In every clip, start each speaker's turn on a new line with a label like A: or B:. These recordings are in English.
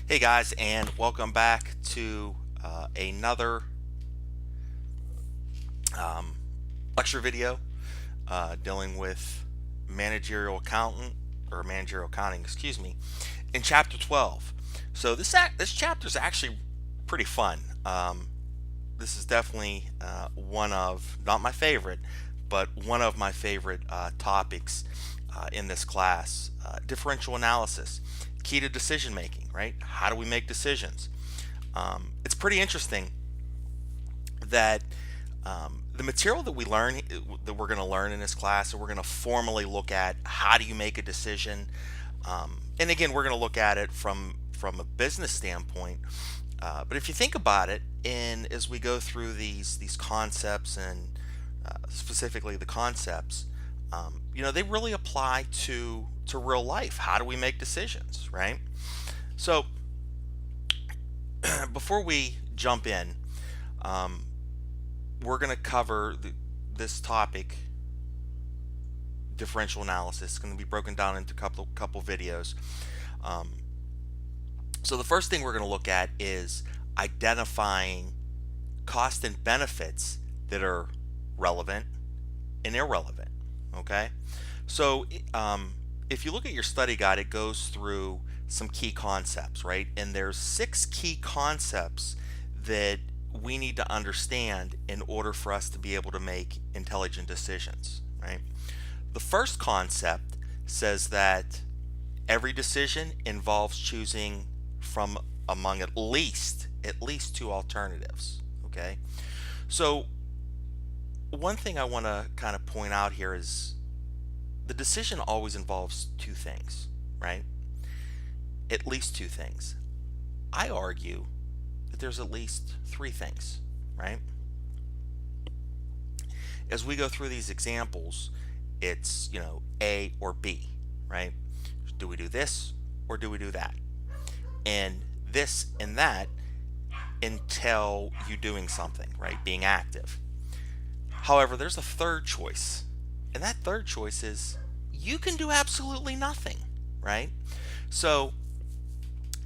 A: Hey guys, and welcome back to another um, lecture video dealing with managerial accountant or managerial accounting, excuse me, in chapter 12. So this chapter is actually pretty fun. This is definitely one of not my favorite, but one of my favorite topics in this class. Differential analysis, key to decision making, right? How do we make decisions? It's pretty interesting that the material that we're going to learn in this class, and we're going to formally look at how do you make a decision. And again, we're going to look at it from a business standpoint. But if you think about it, and as we go through these concepts and specifically the concepts, they really apply to real life. How do we make decisions, right? So before we jump in, we're going to cover this topic, differential analysis. It's going to be broken down into a couple videos. So the first thing we're going to look at is identifying cost and benefits that are relevant and irrelevant. Okay, so if you look at your study guide, it goes through some key concepts, right? And there's 6 key concepts that we need to understand in order for us to be able to make intelligent decisions, right? The first concept says that every decision involves choosing from among at least 2 alternatives. Okay, so one thing I want to kind of point out here is the decision always involves 2 things, right? At least 2 things. I argue that there's at least 3 things, right? As we go through these examples, it's A or B, right? Do we do this or do we do that? And this and that entail you doing something, right? Being active. However, there's a third choice, and that third choice is you can do absolutely nothing, right? So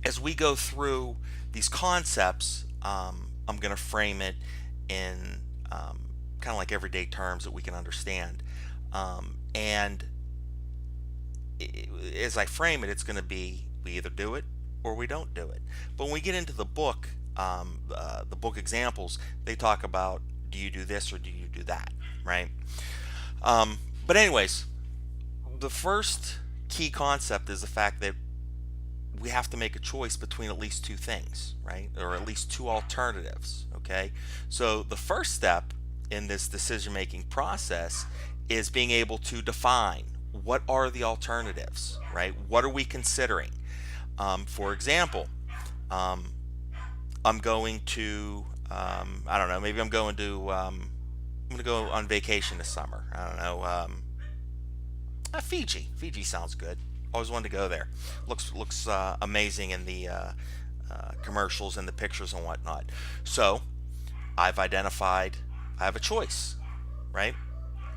A: as we go through these concepts, I'm going to frame it in kind of like everyday terms that we can understand. And as I frame it, it's going to be we either do it or we don't do it. But when we get into the book examples, they talk about do you do this or do you do that, right? But anyways, the first key concept is the fact that we have to make a choice between at least 2 things, right? Or at least 2 alternatives, okay? So the first step in this decision-making process is being able to define what are the alternatives, right? What are we considering? For example, I'm going to, I don't know, maybe I'm going to go on vacation this summer. I don't know, Fiji. Fiji sounds good. Always wanted to go there. Looks amazing in the commercials and the pictures and whatnot. So I've identified I have a choice, right?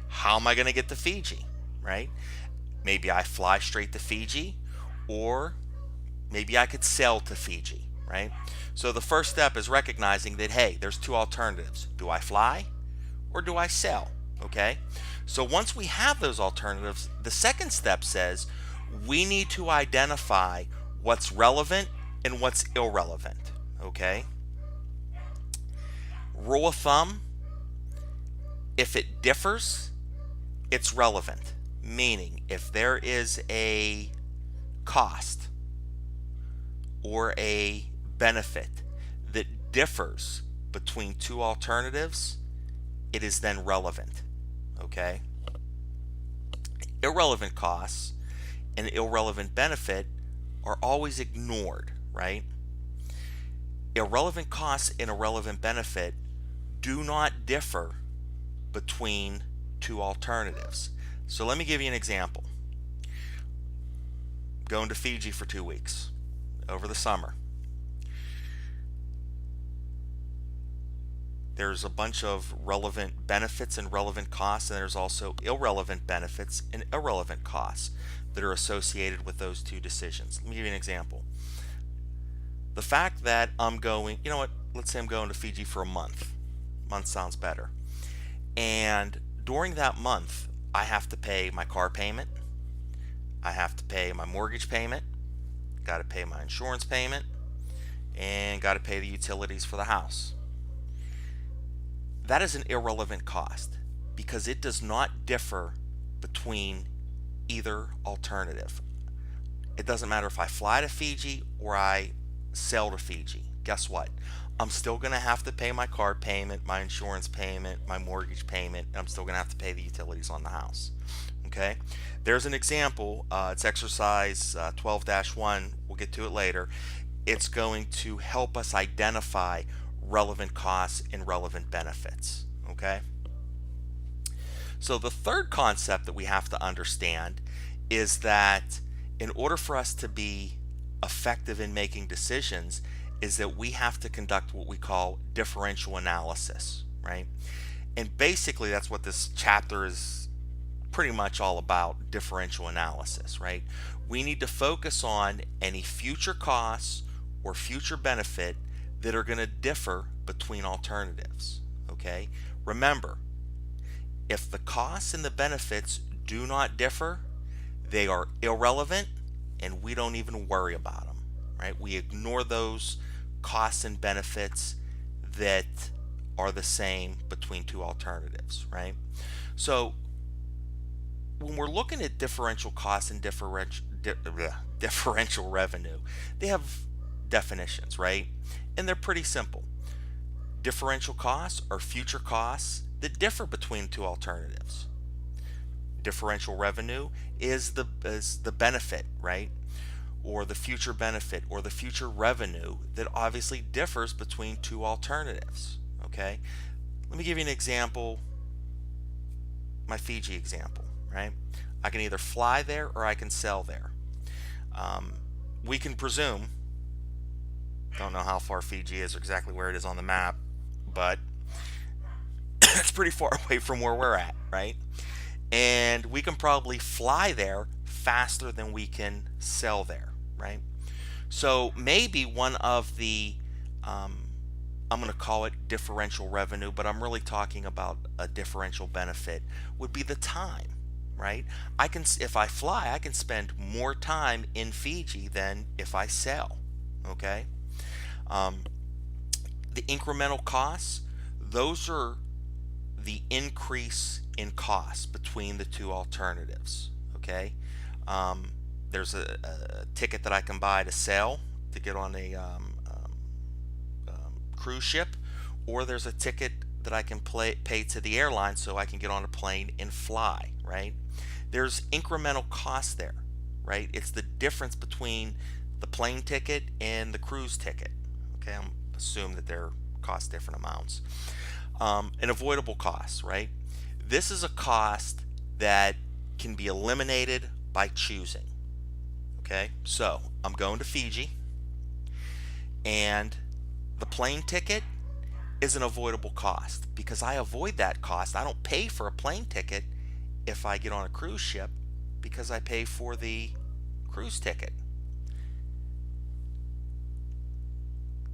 A: How am I going to get to Fiji, right? Maybe I fly straight to Fiji, or maybe I could sail to Fiji, right? So the first step is recognizing that, hey, there's 2 alternatives. Do I fly or do I sail? Okay? So once we have those alternatives, the second step says we need to identify what's relevant and what's irrelevant. Okay? Rule of thumb, if it differs, it's relevant. Meaning, if there is a cost or a benefit that differs between 2 alternatives, it is then relevant. Okay? Irrelevant costs and irrelevant benefit are always ignored, right? Irrelevant costs and irrelevant benefit do not differ between 2 alternatives. So let me give you an example. Going to Fiji for 2 weeks over the summer. There's a bunch of relevant benefits and relevant costs, and there's also irrelevant benefits and irrelevant costs that are associated with those 2 decisions. Let me give you an example. The fact that I'm going, you know what, let's say I'm going to Fiji for a month. Month sounds better. And during that month, I have to pay my car payment, I have to pay my mortgage payment, got to pay my insurance payment, and got to pay the utilities for the house. That is an irrelevant cost because it does not differ between either alternative. It doesn't matter if I fly to Fiji or I sail to Fiji. Guess what? I'm still going to have to pay my car payment, my insurance payment, my mortgage payment, and I'm still going to have to pay the utilities on the house. Okay? There's an example. It's exercise 12-1. We'll get to it later. It's going to help us identify relevant costs and relevant benefits. Okay? So the third concept that we have to understand is that in order for us to be effective in making decisions is that we have to conduct what we call differential analysis, right? And basically that's what this chapter is pretty much all about, differential analysis, right? We need to focus on any future costs or future benefit that are going to differ between alternatives, okay? Remember, if the costs and the benefits do not differ, they are irrelevant and we don't even worry about them, right? We ignore those costs and benefits that are the same between two alternatives, right? So when we're looking at differential costs and differential revenue, they have definitions, right? And they're pretty simple. Differential costs are future costs that differ between two alternatives. Differential revenue is the benefit, right? Or the future benefit or the future revenue that obviously differs between two alternatives. Okay, let me give you an example, my Fiji example, right? I can either fly there or I can sail there. We can presume, don't know how far Fiji is or exactly where it is on the map, but it's pretty far away from where we're at, right? And we can probably fly there faster than we can sail there, right? So maybe one of the, I'm going to call it differential revenue, but I'm really talking about a differential benefit, would be the time, right? I can, if I fly, I can spend more time in Fiji than if I sail, okay? The incremental costs, those are the increase in costs between the two alternatives, okay? There's a ticket that I can buy to sail to get on a cruise ship, or there's a ticket that I can pay to the airline so I can get on a plane and fly, right? There's incremental costs there, right? It's the difference between the plane ticket and the cruise ticket, okay? I'm assume that they're cost different amounts. An avoidable cost, right? This is a cost that can be eliminated by choosing. Okay, so I'm going to Fiji, and the plane ticket is an avoidable cost because I avoid that cost. I don't pay for a plane ticket if I get on a cruise ship because I pay for the cruise ticket.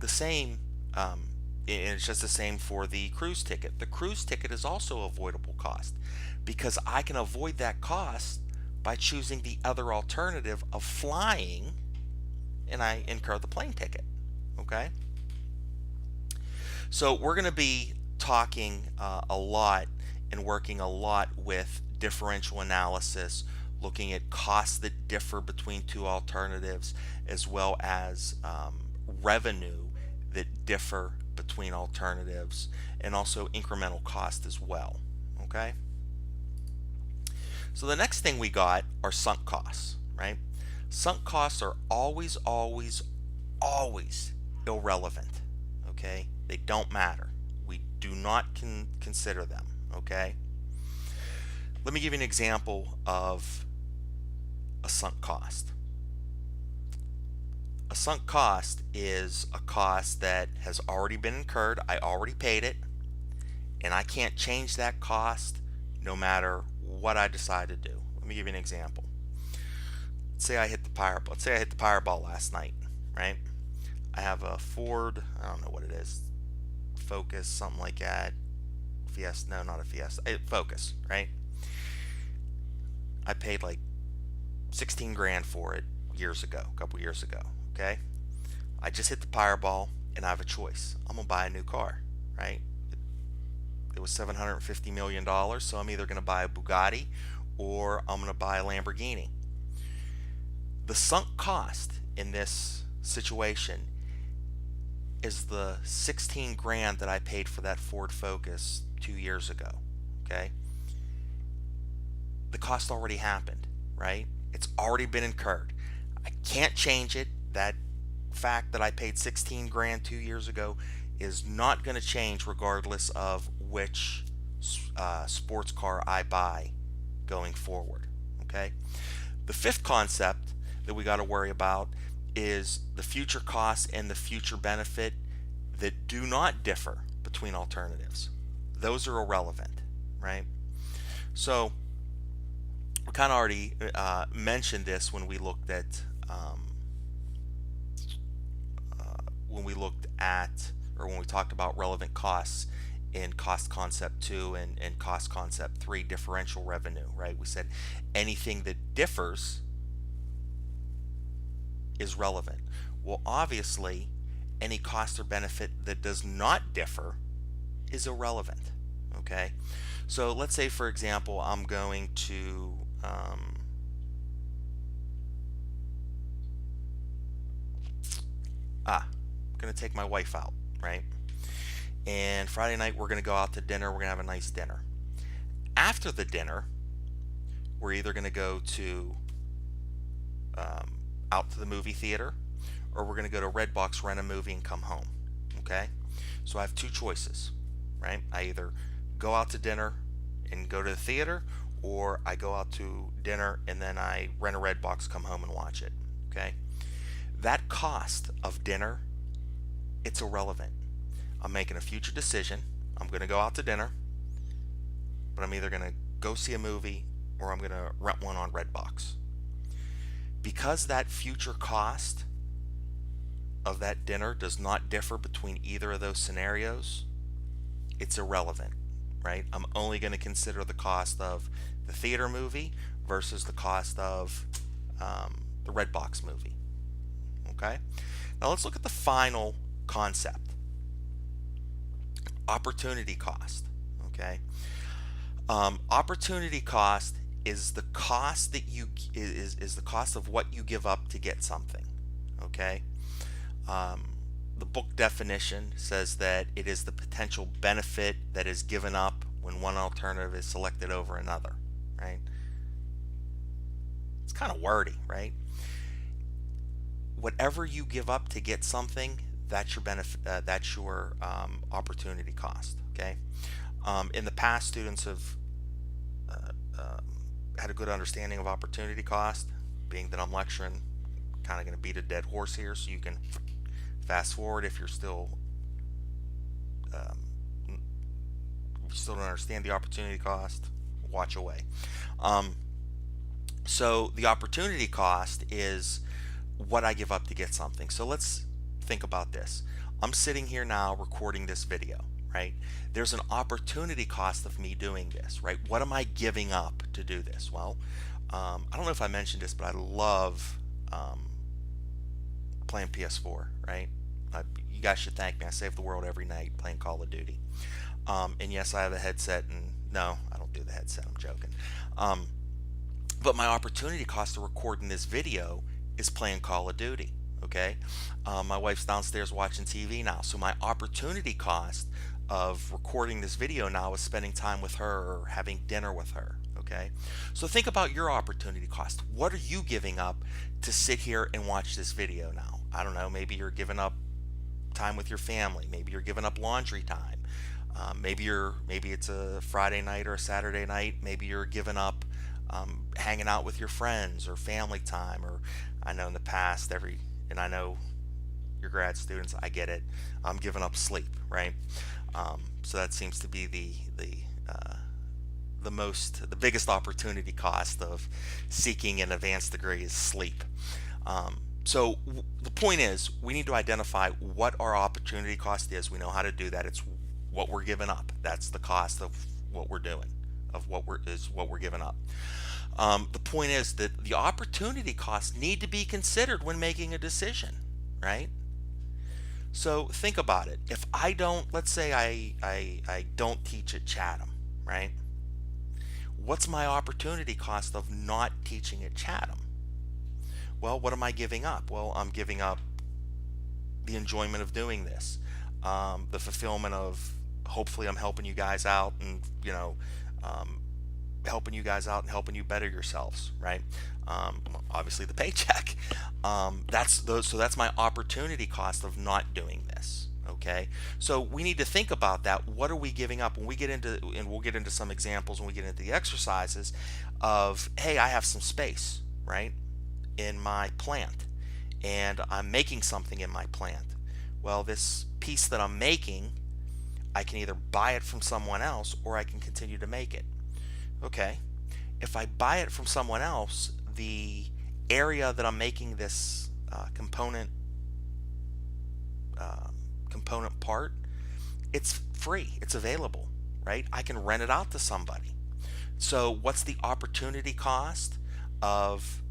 A: The same, and it's just the same for the cruise ticket. The cruise ticket is also avoidable cost because I can avoid that cost by choosing the other alternative of flying, and I incur the plane ticket. Okay, so we're going to be talking a lot and working a lot with differential analysis, looking at costs that differ between two alternatives, as well as revenue that differ between alternatives, and also incremental cost as well. Okay, so the next thing we got are sunk costs, right? Sunk costs are always irrelevant. Okay, they don't matter. We do not consider them. Okay, let me give you an example of a sunk cost. A sunk cost is a cost that has already been incurred. I already paid it, and I can't change that cost no matter what I decide to do. Let me give you an example. Let's say I hit the Powerball last night, right? I have a Ford, I don't know what it is, Focus, something like that. Fiesta, no, not a Fiesta, Focus, right? I paid like 16 grand for it years ago, a couple years ago, okay? I just hit the Powerball and I have a choice. I'm gonna buy a new car, right? It was $750 million, so I'm either gonna buy a Bugatti or I'm gonna buy a Lamborghini. The sunk cost in this situation is the 16 grand that I paid for that Ford Focus 2 years ago, okay? The cost already happened, right? It's already been incurred. I can't change it. That fact that I paid 16 grand 2 years ago is not going to change regardless of which sports car I buy going forward, okay? The fifth concept that we got to worry about is the future costs and the future benefit that do not differ between alternatives. Those are irrelevant, right? So we kind of already mentioned this when we looked at when we talked about relevant costs in cost concept 2 and cost concept 3, differential revenue, right? We said anything that differs is relevant. Well, obviously, any cost or benefit that does not differ is irrelevant, okay? So let's say, for example, I'm going to going to take my wife out, right? And Friday night we're going to go out to dinner. We're going to have a nice dinner. After the dinner, we're either going to go to out to the movie theater, or we're going to go to Redbox, rent a movie, and come home. Okay, so I have two choices, right? I either go out to dinner and go to the theater, or I go out to dinner and then I rent a Redbox, come home and watch it. Okay, that cost of dinner, it's irrelevant. I'm making a future decision. I'm going to go out to dinner, but I'm either going to go see a movie or I'm going to rent one on Redbox. Because that future cost of that dinner does not differ between either of those scenarios, it's irrelevant, right? I'm only going to consider the cost of the theater movie versus the cost of the Redbox movie. Okay? Now let's look at the final concept. Opportunity cost. Okay? Opportunity cost is the cost that is the cost of what you give up to get something. Okay? The book definition says that it is the potential benefit that is given up when one alternative is selected over another, right? It's kind of wordy, right? Whatever you give up to get something, that's your benefit. That's your opportunity cost. Okay. In the past, students have had a good understanding of opportunity cost. Being that I'm lecturing, kind of going to beat a dead horse here, so you can fast forward if you're still don't understand the opportunity cost. Watch away. So the opportunity cost is what I give up to get something. So let's think about this. I'm sitting here now recording this video, right? There's an opportunity cost of me doing this, right? What am I giving up to do this? Well, I don't know if I mentioned this, but I love playing PS4, right? You guys should thank me. I save the world every night playing Call of Duty. And yes, I have a headset, and no, I don't do the headset. I'm joking. But my opportunity cost of recording this video is playing Call of Duty. Okay, my wife's downstairs watching TV now, so my opportunity cost of recording this video now is spending time with her or having dinner with her. Okay, so think about your opportunity cost. What are you giving up to sit here and watch this video now? I don't know, maybe you're giving up time with your family, maybe you're giving up laundry time, maybe it's a Friday night or a Saturday night, maybe you're giving up hanging out with your friends or family time, or I know in the past and I know you're grad students, I get it, I'm giving up sleep, right? So that seems to be the biggest opportunity cost of seeking an advanced degree is sleep. So the point is, we need to identify what our opportunity cost is. We know how to do that. It's what we're giving up. That's the cost of what we're doing, of what we're giving up. The point is that the opportunity costs need to be considered when making a decision, right? So think about it. If I don't, let's say I don't teach at Chatham, right? What's my opportunity cost of not teaching at Chatham? Well, what am I giving up? Well, I'm giving up the enjoyment of doing this, the fulfillment of hopefully I'm helping you guys out and, um, helping you guys out and helping you better yourselves, right? Obviously the paycheck. So that's my opportunity cost of not doing this. Okay, so we need to think about that. What are we giving up when we get into, and we'll get into some examples when we get into the exercises of, hey, I have some space, right, in my plant, and I'm making something in my plant. Well, this piece that I'm making, I can either buy it from someone else or I can continue to make it. Okay, if I buy it from someone else, the area that I'm making this component part, it's free, it's available, right? I can rent it out to somebody. So what's the opportunity cost of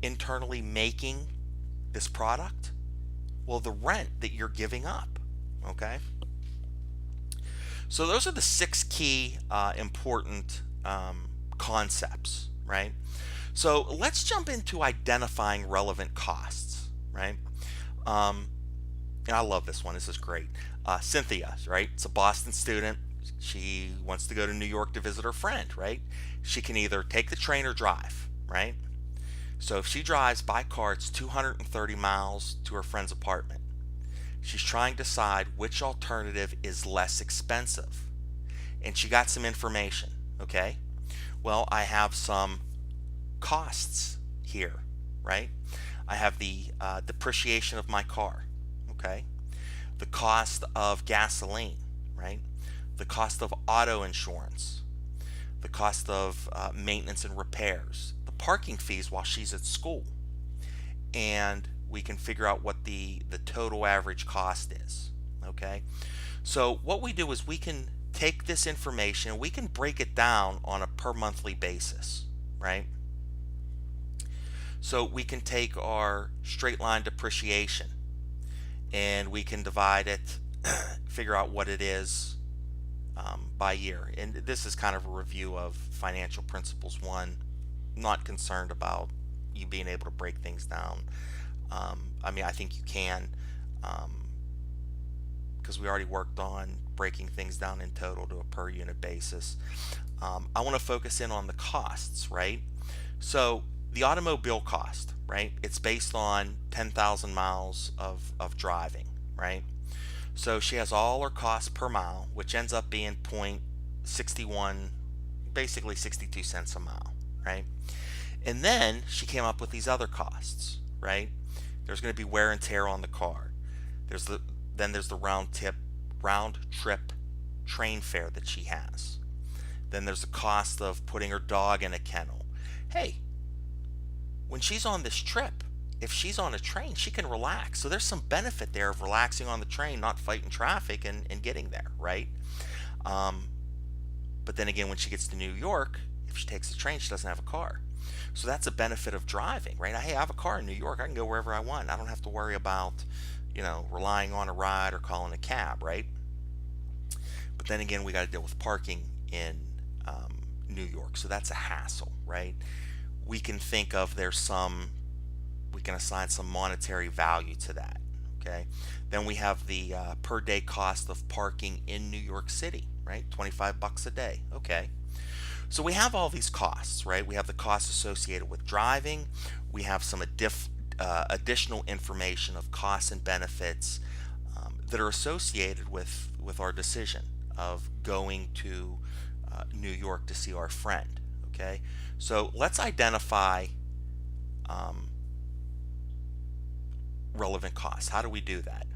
A: internally making this product? Well, the rent that you're giving up. Okay, so those are the 6 key important concepts, right? So let's jump into identifying relevant costs, right? And I love this one. This is great. Cynthia, right? It's a Boston student. She wants to go to New York to visit her friend, right? She can either take the train or drive, right? So if she drives by car, it's 230 miles to her friend's apartment. She's trying to decide which alternative is less expensive. And she got some information, okay? Well, I have some costs here, right? I have the depreciation of my car, okay? The cost of gasoline, right? The cost of auto insurance, the cost of maintenance and repairs, the parking fees while she's at school, and we can figure out what the total average cost is, okay? So what we do is we can take this information and we can break it down on a per monthly basis, right? So we can take our straight line depreciation and we can divide it, figure out what it is by year. And this is kind of a review of Financial Principles 1. Not concerned about you being able to break things down. I mean, I think you can, because we already worked on breaking things down in total to a per unit basis. I want to focus in on the costs, right? So the automobile cost, right? It's based on 10,000 miles of driving, right? So she has all her costs per mile, which ends up being 0.61, basically 62 cents a mile, right? And then she came up with these other costs, right? There's going to be wear and tear on the car. There's the round trip train fare that she has. Then there's the cost of putting her dog in a kennel. Hey, when she's on this trip, if she's on a train, she can relax. So there's some benefit there of relaxing on the train, not fighting traffic and getting there, right? But then again, when she gets to New York, if she takes the train, she doesn't have a car. So that's a benefit of driving, right? Hey, I have a car in New York. I can go wherever I want. I don't have to worry about, relying on a ride or calling a cab, right? But then again, we got to deal with parking in New York. So that's a hassle, right? We can think of we can assign some monetary value to that, okay? Then we have the per day cost of parking in New York City, right? 25 bucks a day, okay? So we have all these costs, right? We have the costs associated with driving. We have some additional information of costs and benefits that are associated with our decision of going to New York to see our friend, okay? So let's identify relevant costs. How do we do that?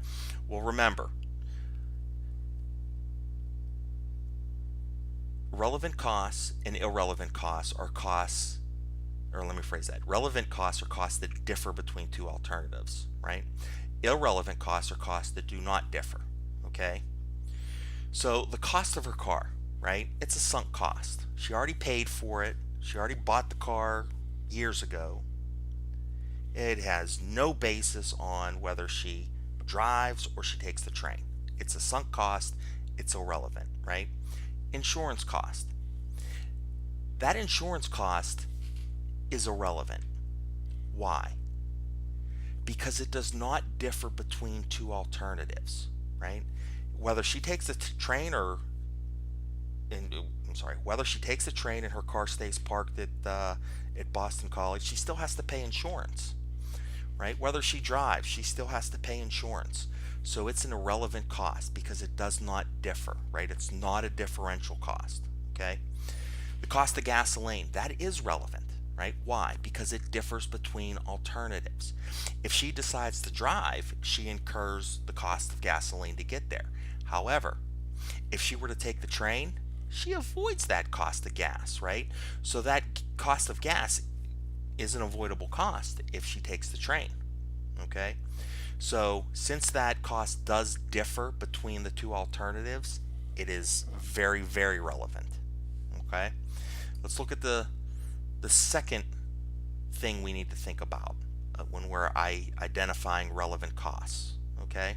A: Well, remember, relevant costs and irrelevant costs are costs or let me phrase that. Relevant costs are costs that differ between two alternatives, right? Irrelevant costs are costs that do not differ, okay? So the cost of her car, right? It's a sunk cost. She already paid for it. She already bought the car years ago. It has no basis on whether she drives or she takes the train. It's a sunk cost. It's irrelevant, right? Insurance cost. That insurance cost is irrelevant. Why? Because it does not differ between two alternatives, right? Whether she takes the train or, whether she takes the train and her car stays parked at Boston College, she still has to pay insurance, right? Whether she drives, she still has to pay insurance. So it's an irrelevant cost because it does not differ, right? It's not a differential cost, okay? The cost of gasoline, that is relevant, right? Why? Because it differs between alternatives. If she decides to drive, she incurs the cost of gasoline to get there. However, if she were to take the train, she avoids that cost of gas, right? So that cost of gas is an avoidable cost if she takes the train, okay? So since that cost does differ between the two alternatives, it is very, very relevant, okay? Let's look at the second thing we need to think about when we're identifying relevant costs, okay?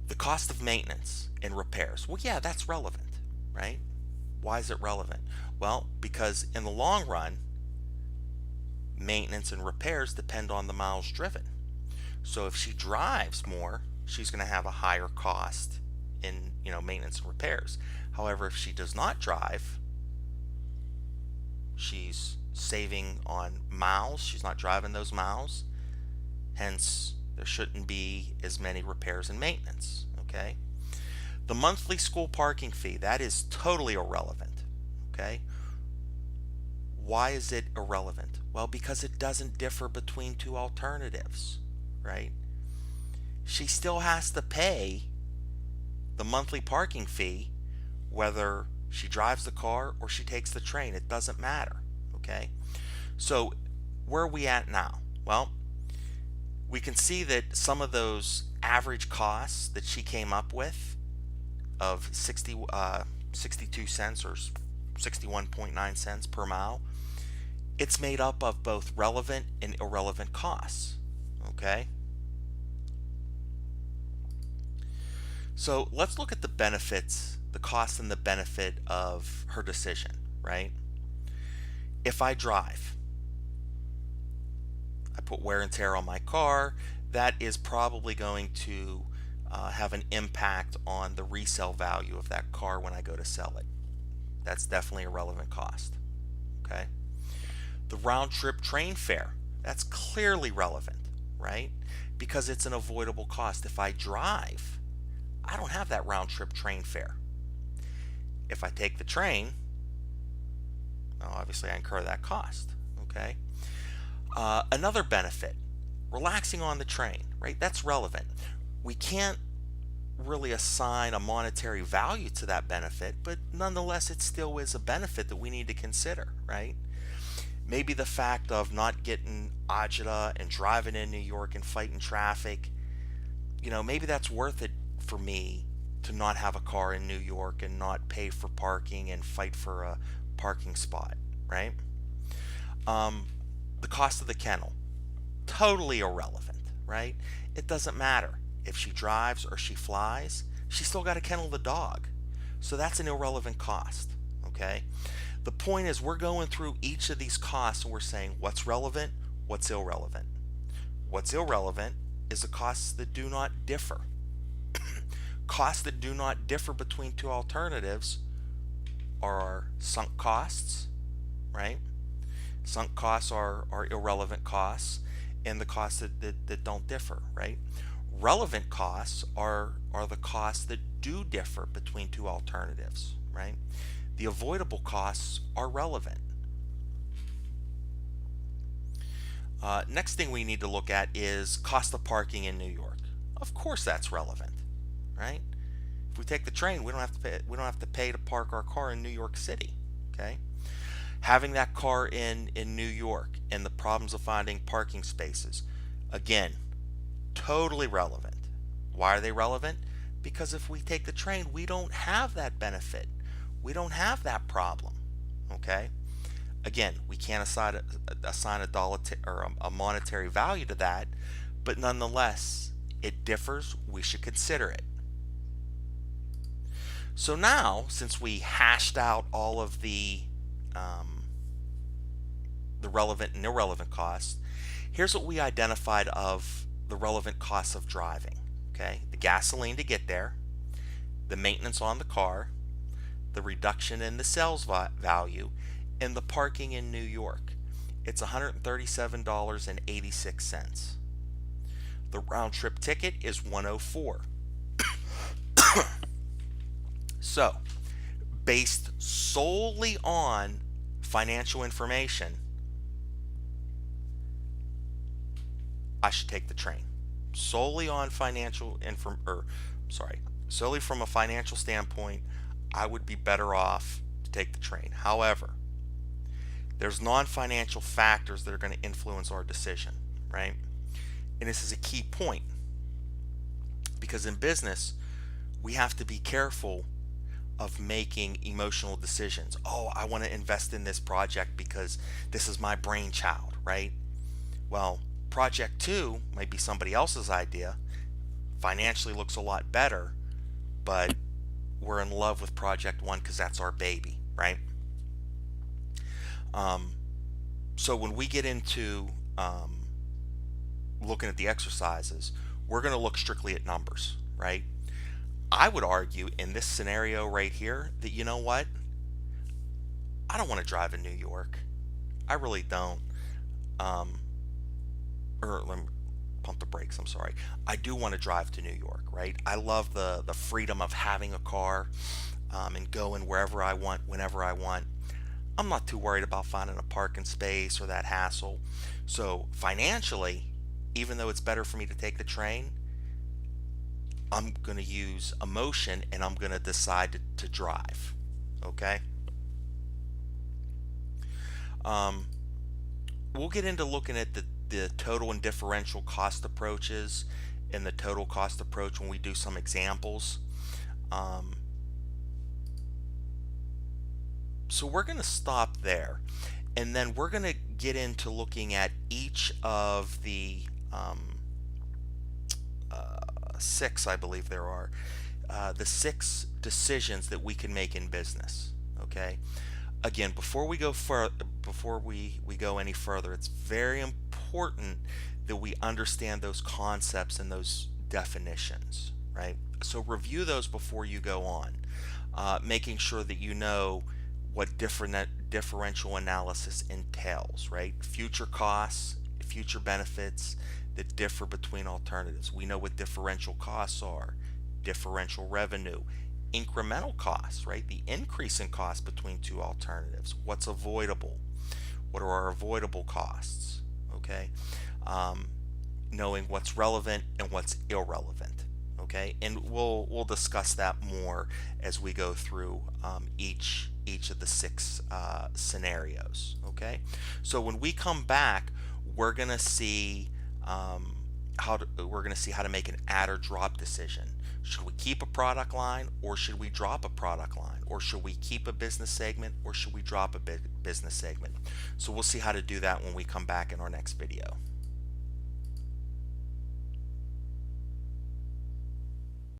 A: The cost of maintenance and repairs. Well, yeah, that's relevant, right? Why is it relevant? Well, because in the long run, maintenance and repairs depend on the miles driven. So if she drives more, she's going to have a higher cost in maintenance and repairs. However, if she does not drive, she's saving on miles. She's not driving those miles. Hence, there shouldn't be as many repairs and maintenance, okay? The monthly school parking fee, that is totally irrelevant, okay? Why is it irrelevant? Well, because it doesn't differ between two alternatives, right? She still has to pay the monthly parking fee whether she drives the car or she takes the train. It doesn't matter, okay? So where are we at now? Well, we can see that some of those average costs that she came up with of 62 cents or 61.9 cents per mile, it's made up of both relevant and irrelevant costs, okay? So let's look at the benefits, the cost and the benefit of her decision, right? If I drive, I put wear and tear on my car, that is probably going to have an impact on the resale value of that car when I go to sell it. That's definitely a relevant cost, okay? The round trip train fare, that's clearly relevant, right? Because it's an avoidable cost. If I drive, I don't have that round trip train fare. If I take the train, well, obviously I incur that cost, okay? Another benefit, relaxing on the train, right? That's relevant. We can't really assign a monetary value to that benefit, but nonetheless it still is a benefit that we need to consider, right? Maybe the fact of not getting agita and driving in New York and fighting traffic, maybe that's worth it for me to not have a car in New York and not pay for parking and fight for a parking spot, right? The cost of the kennel, totally irrelevant, right? It doesn't matter if she drives or she flies, she's still got to kennel the dog. So that's an irrelevant cost, okay? The point is we're going through each of these costs and we're saying what's relevant, what's irrelevant. What's irrelevant is the costs that do not differ. Costs that do not differ between two alternatives are our sunk costs, right? Sunk costs are irrelevant costs, and the costs that don't differ, right? Relevant costs are the costs that do differ between two alternatives, right? The avoidable costs are relevant. Next thing we need to look at is cost of parking in New York. Of course that's relevant, right? If we take the train, we don't have to pay to park our car in New York City, okay? Having that car in New York and the problems of finding parking spaces, again, totally relevant. Why are they relevant? Because if we take the train, we don't have that benefit. We don't have that problem. Okay? Again, we can't assign a dollar or a monetary value to that, but nonetheless, it differs. We should consider it. So now, since we hashed out all of the relevant and irrelevant costs, here's what we identified of the relevant costs of driving. Okay, the gasoline to get there, the maintenance on the car, the reduction in the sales value, and the parking in New York. It's $137.86. The round trip ticket is $104. So, based solely on financial information, I should take the train. Solely on solely from a financial standpoint, I would be better off to take the train. However, there's non-financial factors that are going to influence our decision, right? And this is a key point, because in business, we have to be careful of making emotional decisions. Oh, I want to invest in this project because this is my brainchild, right? Well, project 2 might be somebody else's idea, financially looks a lot better, but we're in love with project 1 because that's our baby, right? So when we get into looking at the exercises, we're going to look strictly at numbers, right? I would argue in this scenario right here that, you know what, I don't want to drive in New York. I really don't. Or let me pump the brakes, I'm sorry. I do want to drive to New York, right? I love the freedom of having a car and going wherever I want, whenever I want. I'm not too worried about finding a parking space or that hassle. So financially, even though it's better for me to take the train, I'm going to use emotion and I'm going to decide to drive. Okay? We'll get into looking at the total and differential cost approaches and the total cost approach when we do some examples. So we're going to stop there, and then we're going to get into looking at each of the 6, I believe there are, the 6 decisions that we can make in business. Okay. Again, before we go go any further, it's very important that we understand those concepts and those definitions, right? So review those before you go on, making sure that you know what differential analysis entails, right? Future costs, future benefits that differ between alternatives. We know what differential costs are, differential revenue, incremental costs, right? The increase in cost between two alternatives. What's avoidable? What are our avoidable costs? Okay, knowing what's relevant and what's irrelevant. Okay, and we'll discuss that more as we go through each of the 6 scenarios. Okay, so when we come back, we're gonna see how to make an add or drop decision. Should we keep a product line, or should we drop a product line? Or should we keep a business segment, or should we drop a business segment? So we'll see how to do that when we come back in our next video.